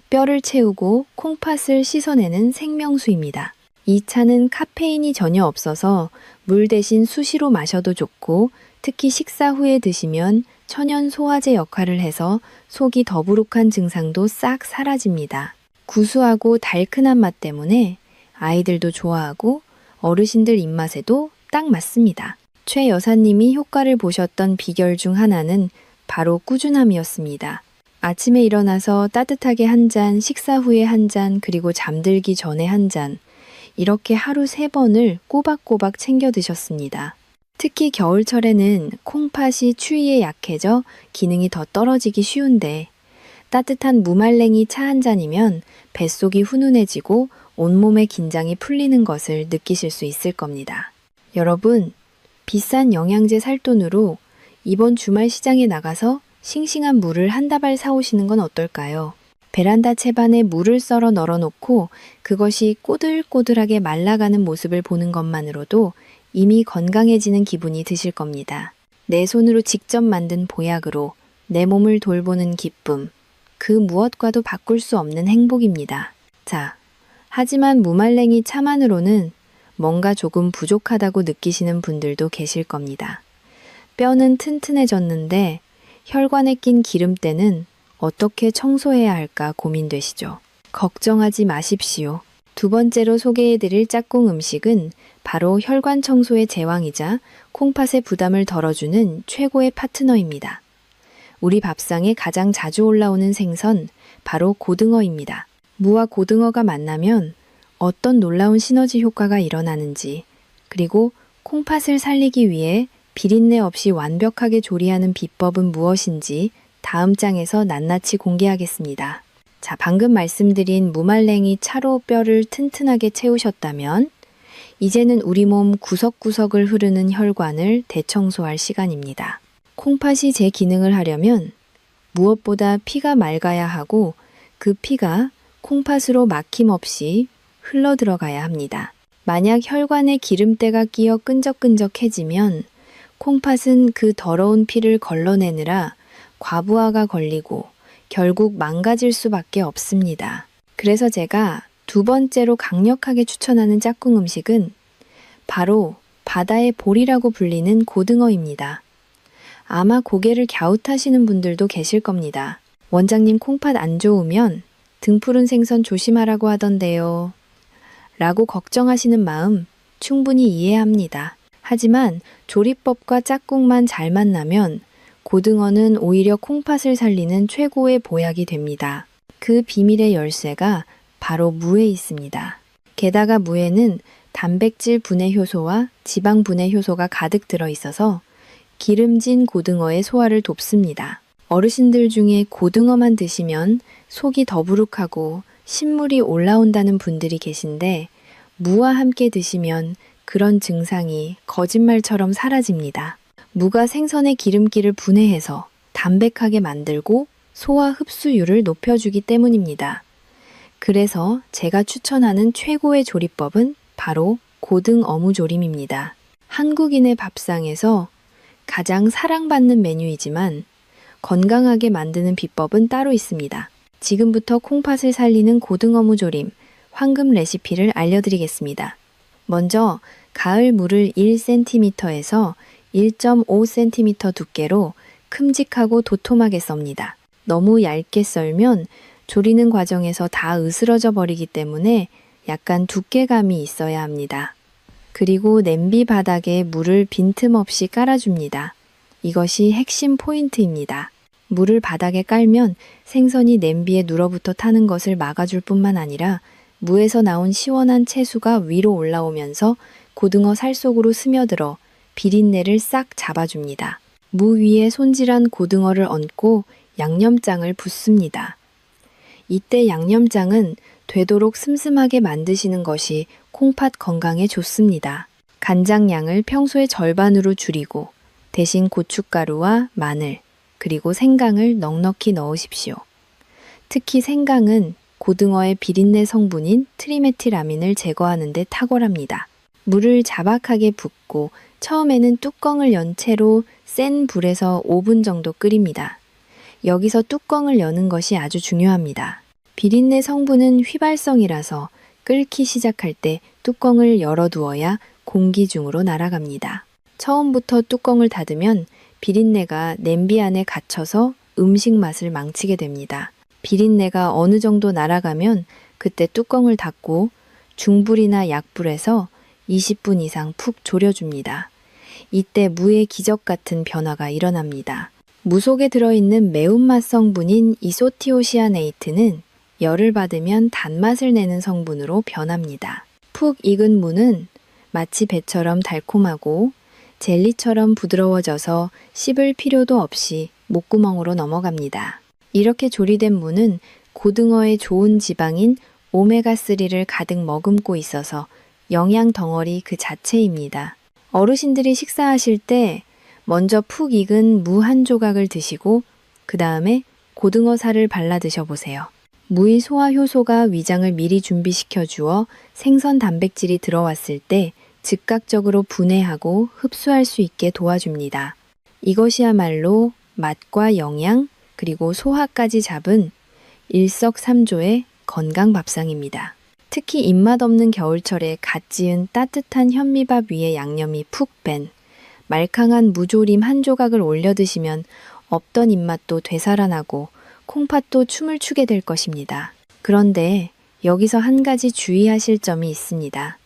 뼈를 채우고 콩팥을 씻어내는 생명수입니다. 이 차는 카페인이 전혀 없어서 물 대신 수시로 마셔도 좋고 특히 식사 후에 드시면 천연 소화제 역할을 해서 속이 더부룩한 증상도 싹 사라집니다. 구수하고 달큰한 맛 때문에 아이들도 좋아하고 어르신들 입맛에도 딱 맞습니다. 최 여사님이 효과를 보셨던 비결 중 하나는 바로 꾸준함이었습니다. 아침에 일어나서 따뜻하게 한 잔, 식사 후에 한 잔, 그리고 잠들기 전에 한 잔, 이렇게 하루 3번을 꼬박꼬박 챙겨 드셨습니다. 특히 겨울철에는 콩팥이 추위에 약해져 기능이 더 떨어지기 쉬운데 따뜻한 무말랭이 차 한 잔이면 뱃속이 훈훈해지고 온몸의 긴장이 풀리는 것을 느끼실 수 있을 겁니다. 여러분, 비싼 영양제 살 돈으로 이번 주말 시장에 나가서 싱싱한 물을 한 다발 사오시는 건 어떨까요? 베란다 채반에 물을 썰어 널어놓고 그것이 꼬들꼬들하게 말라가는 모습을 보는 것만으로도 이미 건강해지는 기분이 드실 겁니다. 내 손으로 직접 만든 보약으로 내 몸을 돌보는 기쁨, 그 무엇과도 바꿀 수 없는 행복입니다. 자, 하지만 무말랭이 차만으로는 뭔가 조금 부족하다고 느끼시는 분들도 계실 겁니다. 뼈는 튼튼해졌는데 혈관에 낀 기름때는 어떻게 청소해야 할까 고민되시죠? 걱정하지 마십시오. 두 번째로 소개해드릴 짝꿍 음식은 바로 혈관 청소의 제왕이자 콩팥의 부담을 덜어주는 최고의 파트너입니다. 우리 밥상에 가장 자주 올라오는 생선, 바로 고등어입니다. 무와 고등어가 만나면 어떤 놀라운 시너지 효과가 일어나는지, 그리고 콩팥을 살리기 위해 비린내 없이 완벽하게 조리하는 비법은 무엇인지 다음 장에서 낱낱이 공개하겠습니다. 자, 방금 말씀드린 무말랭이 차로 뼈를 튼튼하게 채우셨다면 이제는 우리 몸 구석구석을 흐르는 혈관을 대청소할 시간입니다. 콩팥이 제 기능을 하려면 무엇보다 피가 맑아야 하고 그 피가 콩팥으로 막힘없이 흘러 들어가야 합니다. 만약 혈관에 기름때가 끼어 끈적끈적해지면 콩팥은 그 더러운 피를 걸러내느라 과부하가 걸리고 결국 망가질 수밖에 없습니다. 그래서 제가 두 번째로 강력하게 추천하는 짝꿍 음식은 바로 바다의 볼이라고 불리는 고등어입니다. 아마 고개를 갸웃하시는 분들도 계실 겁니다. 원장님 콩팥 안 좋으면 등푸른 생선 조심하라고 하던데요. 라고 걱정하시는 마음 충분히 이해합니다. 하지만 조리법과 짝꿍만 잘 만나면 고등어는 오히려 콩팥을 살리는 최고의 보약이 됩니다. 그 비밀의 열쇠가 바로 무에 있습니다. 게다가 무에는 단백질 분해 효소와 지방 분해 효소가 가득 들어 있어서 기름진 고등어의 소화를 돕습니다. 어르신들 중에 고등어만 드시면 속이 더부룩하고 신물이 올라온다는 분들이 계신데 무와 함께 드시면 그런 증상이 거짓말처럼 사라집니다. 무가 생선의 기름기를 분해해서 담백하게 만들고 소화 흡수율을 높여주기 때문입니다. 그래서 제가 추천하는 최고의 조리법은 바로 고등 어묵조림입니다. 한국인의 밥상에서 가장 사랑받는 메뉴이지만 건강하게 만드는 비법은 따로 있습니다. 지금부터 콩팥을 살리는 고등 어묵조림 황금 레시피를 알려드리겠습니다. 먼저 가을 무를 1cm에서 1.5cm 두께로 큼직하고 도톰하게 썹니다. 너무 얇게 썰면 조리는 과정에서 다 으스러져 버리기 때문에 약간 두께감이 있어야 합니다. 그리고 냄비 바닥에 물을 빈틈없이 깔아줍니다. 이것이 핵심 포인트입니다. 물을 바닥에 깔면 생선이 냄비에 눌어붙어 타는 것을 막아줄 뿐만 아니라 무에서 나온 시원한 채수가 위로 올라오면서 고등어 살 속으로 스며들어 비린내를 싹 잡아줍니다. 무 위에 손질한 고등어를 얹고 양념장을 붓습니다. 이때 양념장은 되도록 슴슴하게 만드시는 것이 콩팥 건강에 좋습니다. 간장량을 평소의 절반으로 줄이고 대신 고춧가루와 마늘, 그리고 생강을 넉넉히 넣으십시오. 특히 생강은 고등어의 비린내 성분인 트리메틸아민을 제거하는 데 탁월합니다. 물을 자박하게 붓고 처음에는 뚜껑을 연 채로 센 불에서 5분 정도 끓입니다. 여기서 뚜껑을 여는 것이 아주 중요합니다. 비린내 성분은 휘발성이라서 끓기 시작할 때 뚜껑을 열어두어야 공기 중으로 날아갑니다. 처음부터 뚜껑을 닫으면 비린내가 냄비 안에 갇혀서 음식 맛을 망치게 됩니다. 비린내가 어느 정도 날아가면 그때 뚜껑을 닫고 중불이나 약불에서 20분 이상 푹 졸여줍니다. 이때 무의 기적 같은 변화가 일어납니다. 무 속에 들어있는 매운맛 성분인 이소티오시아네이트는 열을 받으면 단맛을 내는 성분으로 변합니다. 푹 익은 무는 마치 배처럼 달콤하고 젤리처럼 부드러워져서 씹을 필요도 없이 목구멍으로 넘어갑니다. 이렇게 조리된 무는 고등어의 좋은 지방인 오메가3를 가득 머금고 있어서 영양 덩어리 그 자체입니다. 어르신들이 식사하실 때 먼저 푹 익은 무 한 조각을 드시고 그 다음에 고등어 살을 발라 드셔보세요. 무의 소화 효소가 위장을 미리 준비시켜 주어 생선 단백질이 들어왔을 때 즉각적으로 분해하고 흡수할 수 있게 도와줍니다. 이것이야말로 맛과 영양 그리고 소화까지 잡은 일석삼조의 건강 밥상입니다. 특히 입맛 없는 겨울철에 갓 지은 따뜻한 현미밥 위에 양념이 푹 뺀 말캉한 무조림 한 조각을 올려 드시면 없던 입맛도 되살아나고 콩팥도 춤을 추게 될 것입니다. 그런데 여기서 한 가지 주의하실 점이 있습니다.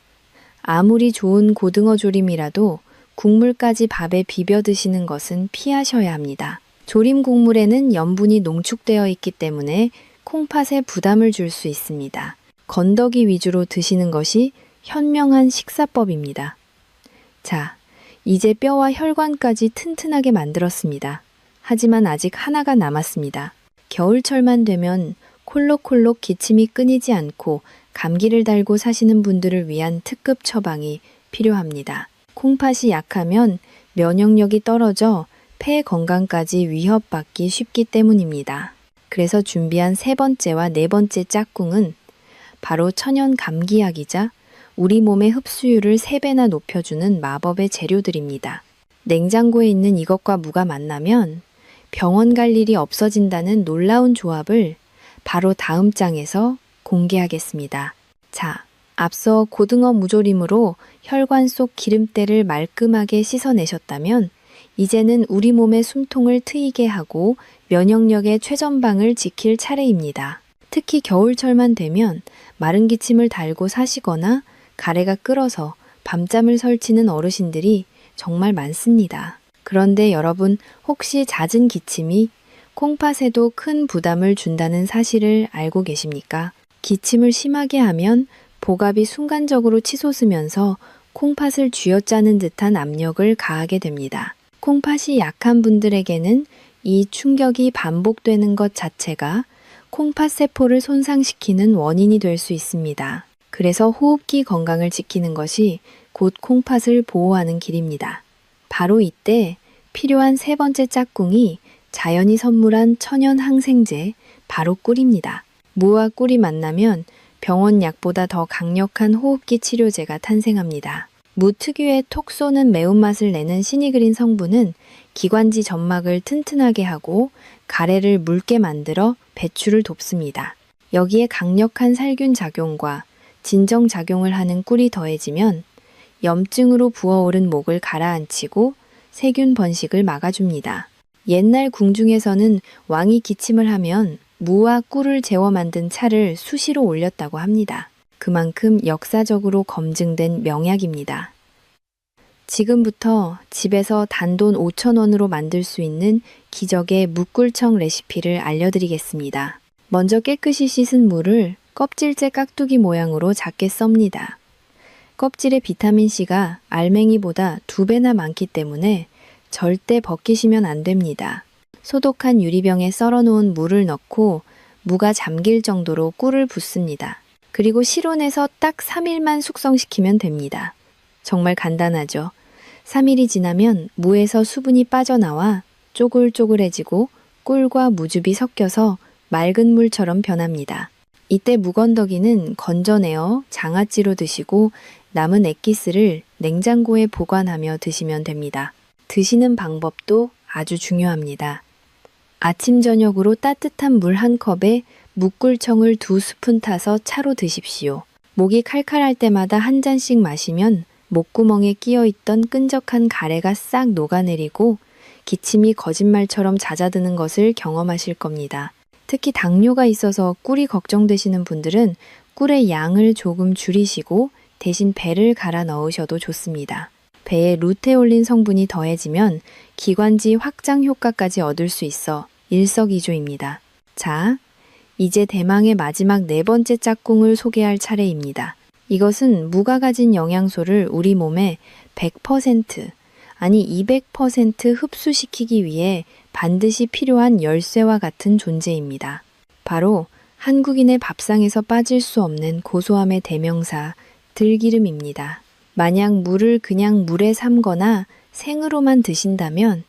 아무리 좋은 고등어 조림이라도 국물까지 밥에 비벼 드시는 것은 피하셔야 합니다. 조림 국물에는 염분이 농축되어 있기 때문에 콩팥에 부담을 줄 수 있습니다. 건더기 위주로 드시는 것이 현명한 식사법입니다. 자, 이제 뼈와 혈관까지 튼튼하게 만들었습니다. 하지만 아직 하나가 남았습니다. 겨울철만 되면 콜록콜록 기침이 끊이지 않고 감기를 달고 사시는 분들을 위한 특급 처방이 필요합니다. 콩팥이 약하면 면역력이 떨어져 폐 건강까지 위협받기 쉽기 때문입니다. 그래서 준비한 세 번째와 네 번째 짝꿍은 바로 천연 감기약이자 우리 몸의 흡수율을 3배나 높여주는 마법의 재료들입니다. 냉장고에 있는 이것과 무가 만나면 병원 갈 일이 없어진다는 놀라운 조합을 바로 다음 장에서 공개하겠습니다. 자, 앞서 고등어 무조림으로 혈관 속 기름때를 말끔하게 씻어내셨다면 이제는 우리 몸의 숨통을 트이게 하고 면역력의 최전방을 지킬 차례입니다. 특히 겨울철만 되면 마른 기침을 달고 사시거나 가래가 끓어서 밤잠을 설치는 어르신들이 정말 많습니다. 그런데 여러분, 혹시 잦은 기침이 콩팥에도 큰 부담을 준다는 사실을 알고 계십니까? 기침을 심하게 하면 복압이 순간적으로 치솟으면서 콩팥을 쥐어짜는 듯한 압력을 가하게 됩니다. 콩팥이 약한 분들에게는 이 충격이 반복되는 것 자체가 콩팥 세포를 손상시키는 원인이 될 수 있습니다. 그래서 호흡기 건강을 지키는 것이 곧 콩팥을 보호하는 길입니다. 바로 이때 필요한 세 번째 짝꿍이 자연이 선물한 천연 항생제, 바로 꿀입니다. 무와 꿀이 만나면 병원 약보다 더 강력한 호흡기 치료제가 탄생합니다. 무 특유의 톡 쏘는 매운맛을 내는 시니그린 성분은 기관지 점막을 튼튼하게 하고 가래를 묽게 만들어 배출을 돕습니다. 여기에 강력한 살균 작용과 진정 작용을 하는 꿀이 더해지면 염증으로 부어오른 목을 가라앉히고 세균 번식을 막아줍니다. 옛날 궁중에서는 왕이 기침을 하면 무와 꿀을 재워 만든 차를 수시로 올렸다고 합니다. 그만큼 역사적으로 검증된 명약입니다. 지금부터 집에서 단돈 5,000원으로 만들 수 있는 기적의 무꿀청 레시피를 알려드리겠습니다. 먼저 깨끗이 씻은 무를 껍질째 깍두기 모양으로 작게 썹니다. 껍질에 비타민C가 알맹이보다 2배나 많기 때문에 절대 벗기시면 안 됩니다. 소독한 유리병에 썰어놓은 물을 넣고 무가 잠길 정도로 꿀을 붓습니다. 그리고 실온에서 딱 3일만 숙성시키면 됩니다. 정말 간단하죠? 3일이 지나면 무에서 수분이 빠져나와 쪼글쪼글해지고 꿀과 무즙이 섞여서 맑은 물처럼 변합니다. 이때 무건더기는 건져내어 장아찌로 드시고 남은 액기스를 냉장고에 보관하며 드시면 됩니다. 드시는 방법도 아주 중요합니다. 아침 저녁으로 따뜻한 물 1컵에 무꿀청을 2스푼 타서 차로 드십시오. 목이 칼칼할 때마다 한 잔씩 마시면 목구멍에 끼어있던 끈적한 가래가 싹 녹아내리고 기침이 거짓말처럼 잦아드는 것을 경험하실 겁니다. 특히 당뇨가 있어서 꿀이 걱정되시는 분들은 꿀의 양을 조금 줄이시고 대신 배를 갈아 넣으셔도 좋습니다. 배에 루테올린 성분이 더해지면 기관지 확장 효과까지 얻을 수 있어 일석이조입니다. 자, 이제 대망의 마지막 4번째 짝꿍을 소개할 차례입니다. 이것은 무가 가진 영양소를 우리 몸에 100% 아니 200% 흡수시키기 위해 반드시 필요한 열쇠와 같은 존재입니다. 바로 한국인의 밥상에서 빠질 수 없는 고소함의 대명사 들기름입니다. 만약 무를 그냥 물에 삶거나 생으로만 드신다면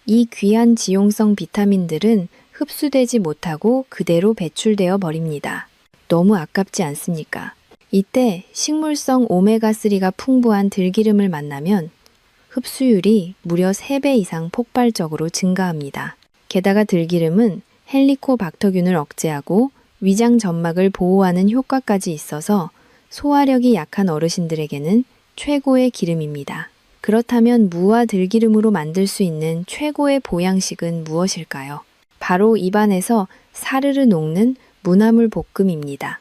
이 귀한 지용성 비타민들은 흡수되지 못하고 그대로 배출되어 버립니다. 너무 아깝지 않습니까? 이때 식물성 오메가3가 풍부한 들기름을 만나면 흡수율이 무려 3배 이상 폭발적으로 증가합니다. 게다가 들기름은 헬리코박터균을 억제하고 위장 점막을 보호하는 효과까지 있어서 소화력이 약한 어르신들에게는 최고의 기름입니다. 그렇다면 무와 들기름으로 만들 수 있는 최고의 보양식은 무엇일까요? 바로 입안에서 사르르 녹는 무나물 볶음입니다.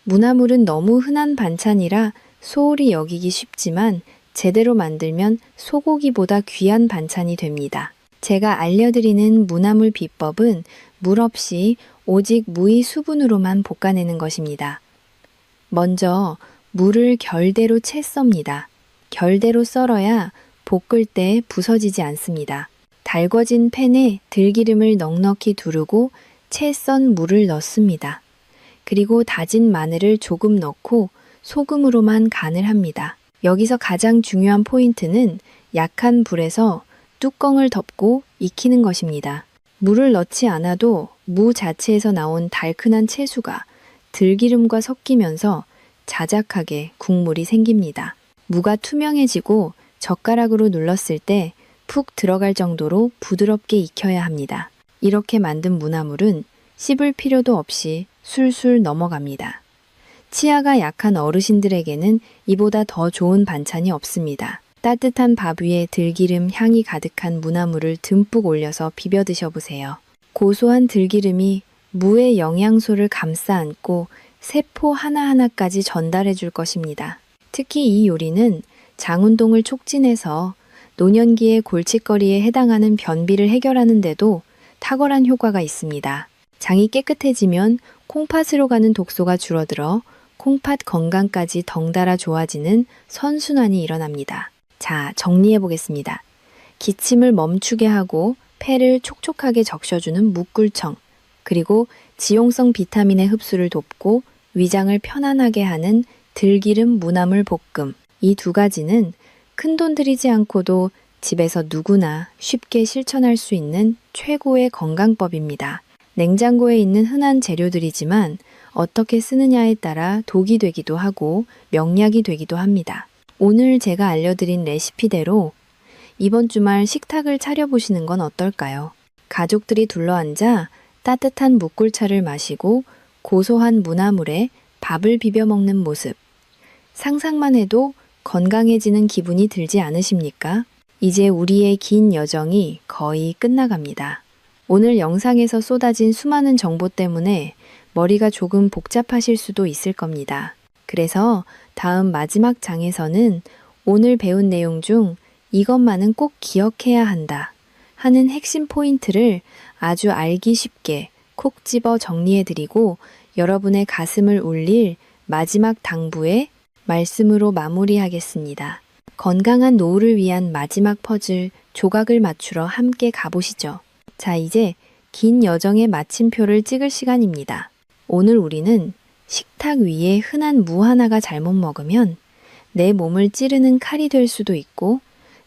무나물은 너무 흔한 반찬이라 소홀히 여기기 쉽지만 제대로 만들면 소고기보다 귀한 반찬이 됩니다. 제가 알려드리는 무나물 비법은 물 없이 오직 무의 수분으로만 볶아내는 것입니다. 먼저 무를 결대로 채 썹니다. 결대로 썰어야 볶을 때 부서지지 않습니다. 달궈진 팬에 들기름을 넉넉히 두르고 채 썬 무를 넣습니다. 그리고 다진 마늘을 조금 넣고 소금으로만 간을 합니다. 여기서 가장 중요한 포인트는 약한 불에서 뚜껑을 덮고 익히는 것입니다. 물을 넣지 않아도 무 자체에서 나온 달큰한 채수가 들기름과 섞이면서 자작하게 국물이 생깁니다. 무가 투명해지고 젓가락으로 눌렀을 때 푹 들어갈 정도로 부드럽게 익혀야 합니다. 이렇게 만든 무나물은 씹을 필요도 없이 술술 넘어갑니다. 치아가 약한 어르신들에게는 이보다 더 좋은 반찬이 없습니다. 따뜻한 밥 위에 들기름 향이 가득한 무나물을 듬뿍 올려서 비벼 드셔보세요. 고소한 들기름이 무의 영양소를 감싸 안고 세포 하나하나까지 전달해 줄 것입니다. 특히 이 요리는 장운동을 촉진해서 노년기의 골칫거리에 해당하는 변비를 해결하는 데도 탁월한 효과가 있습니다. 장이 깨끗해지면 콩팥으로 가는 독소가 줄어들어 콩팥 건강까지 덩달아 좋아지는 선순환이 일어납니다. 자, 정리해 보겠습니다. 기침을 멈추게 하고 폐를 촉촉하게 적셔주는 무꿀청, 그리고 지용성 비타민의 흡수를 돕고 위장을 편안하게 하는 들기름 무나물 볶음. 이 두 가지는 큰돈 들이지 않고도 집에서 누구나 쉽게 실천할 수 있는 최고의 건강법입니다. 냉장고에 있는 흔한 재료들이지만 어떻게 쓰느냐에 따라 독이 되기도 하고 명약이 되기도 합니다. 오늘 제가 알려드린 레시피대로 이번 주말 식탁을 차려보시는 건 어떨까요? 가족들이 둘러앉아 따뜻한 묵꿀차를 마시고 고소한 무나물에 밥을 비벼 먹는 모습. 상상만 해도 건강해지는 기분이 들지 않으십니까? 이제 우리의 긴 여정이 거의 끝나갑니다. 오늘 영상에서 쏟아진 수많은 정보 때문에 머리가 조금 복잡하실 수도 있을 겁니다. 그래서 다음 마지막 장에서는 오늘 배운 내용 중 이것만은 꼭 기억해야 한다 하는 핵심 포인트를 아주 알기 쉽게 콕 집어 정리해드리고 여러분의 가슴을 울릴 마지막 당부의 말씀으로 마무리하겠습니다. 건강한 노후를 위한 마지막 퍼즐 조각을 맞추러 함께 가보시죠. 자, 이제 긴 여정의 마침표를 찍을 시간입니다. 오늘 우리는 식탁 위에 흔한 무 하나가 잘못 먹으면 내 몸을 찌르는 칼이 될 수도 있고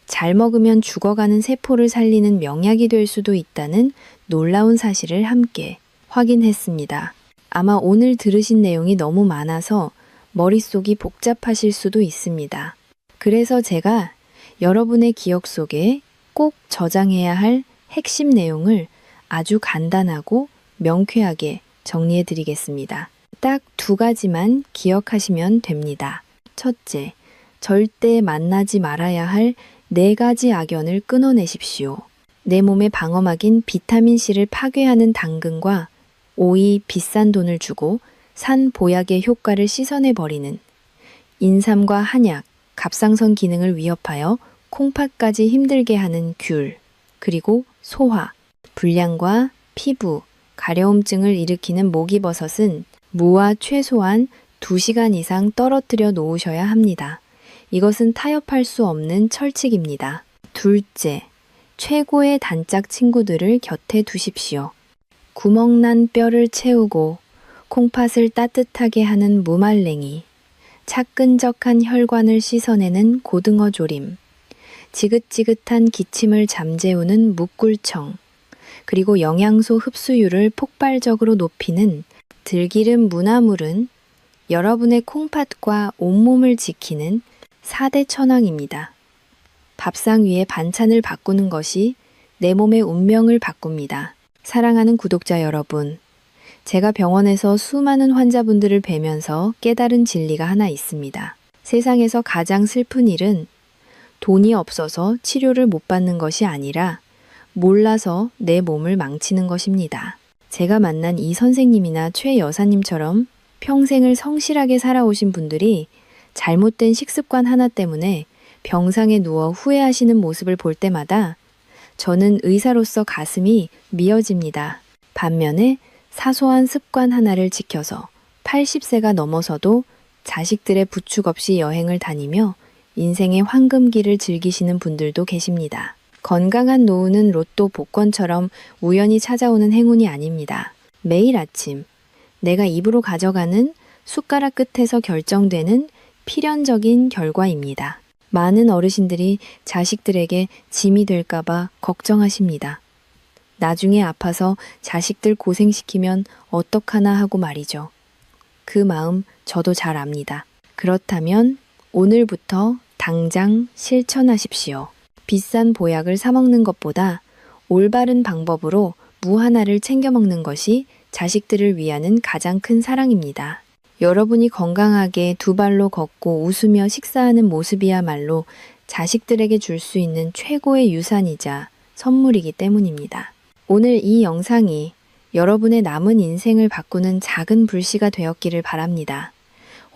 잘 먹으면 죽어가는 세포를 살리는 명약이 될 수도 있다는 놀라운 사실을 함께 확인했습니다. 아마 오늘 들으신 내용이 너무 많아서 머릿속이 복잡하실 수도 있습니다. 그래서 제가 여러분의 기억 속에 꼭 저장해야 할 핵심 내용을 아주 간단하고 명쾌하게 정리해 드리겠습니다. 딱 두 가지만 기억하시면 됩니다. 첫째, 절대 만나지 말아야 할 4가지 악연을 끊어내십시오. 내 몸의 방어막인 비타민C를 파괴하는 당근과 오이 비싼 돈을 주고 산 보약의 효과를 씻어내버리는 인삼과 한약, 갑상선 기능을 위협하여 콩팥까지 힘들게 하는 귤, 그리고 소화, 불량과 피부, 가려움증을 일으키는 목이버섯은 무와 최소한 2시간 이상 떨어뜨려 놓으셔야 합니다. 이것은 타협할 수 없는 철칙입니다. 둘째, 최고의 단짝 친구들을 곁에 두십시오. 구멍난 뼈를 채우고 콩팥을 따뜻하게 하는 무말랭이, 차끈적한 혈관을 씻어내는 고등어 조림, 지긋지긋한 기침을 잠재우는 묵꿀청, 그리고 영양소 흡수율을 폭발적으로 높이는 들기름 무나물은 여러분의 콩팥과 온몸을 지키는 4대 천왕입니다. 밥상 위에 반찬을 바꾸는 것이 내 몸의 운명을 바꿉니다. 사랑하는 구독자 여러분, 제가 병원에서 수많은 환자분들을 뵈면서 깨달은 진리가 하나 있습니다. 세상에서 가장 슬픈 일은 돈이 없어서 치료를 못 받는 것이 아니라 몰라서 내 몸을 망치는 것입니다. 제가 만난 이 선생님이나 최 여사님처럼 평생을 성실하게 살아오신 분들이 잘못된 식습관 하나 때문에 병상에 누워 후회하시는 모습을 볼 때마다 저는 의사로서 가슴이 미어집니다. 반면에 사소한 습관 하나를 지켜서 80세가 넘어서도 자식들의 부축 없이 여행을 다니며 인생의 황금기를 즐기시는 분들도 계십니다. 건강한 노후는 로또 복권처럼 우연히 찾아오는 행운이 아닙니다. 매일 아침 내가 입으로 가져가는 숟가락 끝에서 결정되는 필연적인 결과입니다. 많은 어르신들이 자식들에게 짐이 될까봐 걱정하십니다. 나중에 아파서 자식들 고생시키면 어떡하나 하고 말이죠. 그 마음 저도 잘 압니다. 그렇다면 오늘부터 당장 실천하십시오. 비싼 보약을 사 먹는 것보다 올바른 방법으로 무 하나를 챙겨 먹는 것이 자식들을 위하는 가장 큰 사랑입니다. 여러분이 건강하게 두 발로 걷고 웃으며 식사하는 모습이야말로 자식들에게 줄 수 있는 최고의 유산이자 선물이기 때문입니다. 오늘 이 영상이 여러분의 남은 인생을 바꾸는 작은 불씨가 되었기를 바랍니다.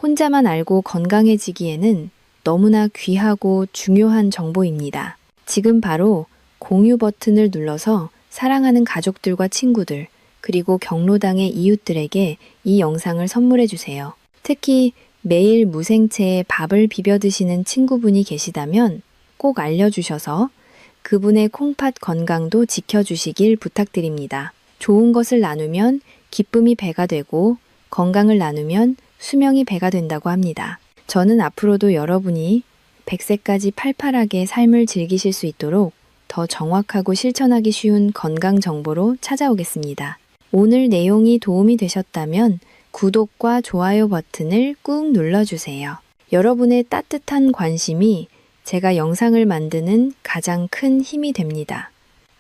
혼자만 알고 건강해지기에는 너무나 귀하고 중요한 정보입니다. 지금 바로 공유 버튼을 눌러서 사랑하는 가족들과 친구들, 그리고 경로당의 이웃들에게 이 영상을 선물해 주세요. 특히 매일 무생채에 밥을 비벼 드시는 친구분이 계시다면 꼭 알려주셔서 그분의 콩팥 건강도 지켜주시길 부탁드립니다. 좋은 것을 나누면 기쁨이 배가 되고 건강을 나누면 수명이 배가 된다고 합니다. 저는 앞으로도 여러분이 100세까지 팔팔하게 삶을 즐기실 수 있도록 더 정확하고 실천하기 쉬운 건강 정보로 찾아오겠습니다. 오늘 내용이 도움이 되셨다면 구독과 좋아요 버튼을 꾹 눌러주세요. 여러분의 따뜻한 관심이 제가 영상을 만드는 가장 큰 힘이 됩니다.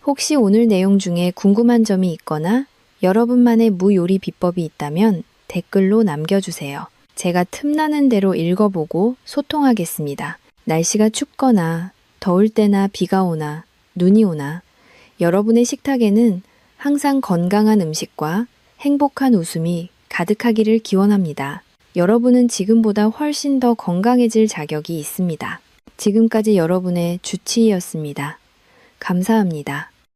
혹시 오늘 내용 중에 궁금한 점이 있거나 여러분만의 무요리 비법이 있다면 댓글로 남겨주세요. 제가 틈나는 대로 읽어보고 소통하겠습니다. 날씨가 춥거나 더울 때나 비가 오나 눈이 오나 여러분의 식탁에는 항상 건강한 음식과 행복한 웃음이 가득하기를 기원합니다. 여러분은 지금보다 훨씬 더 건강해질 자격이 있습니다. 지금까지 여러분의 주치의였습니다. 감사합니다.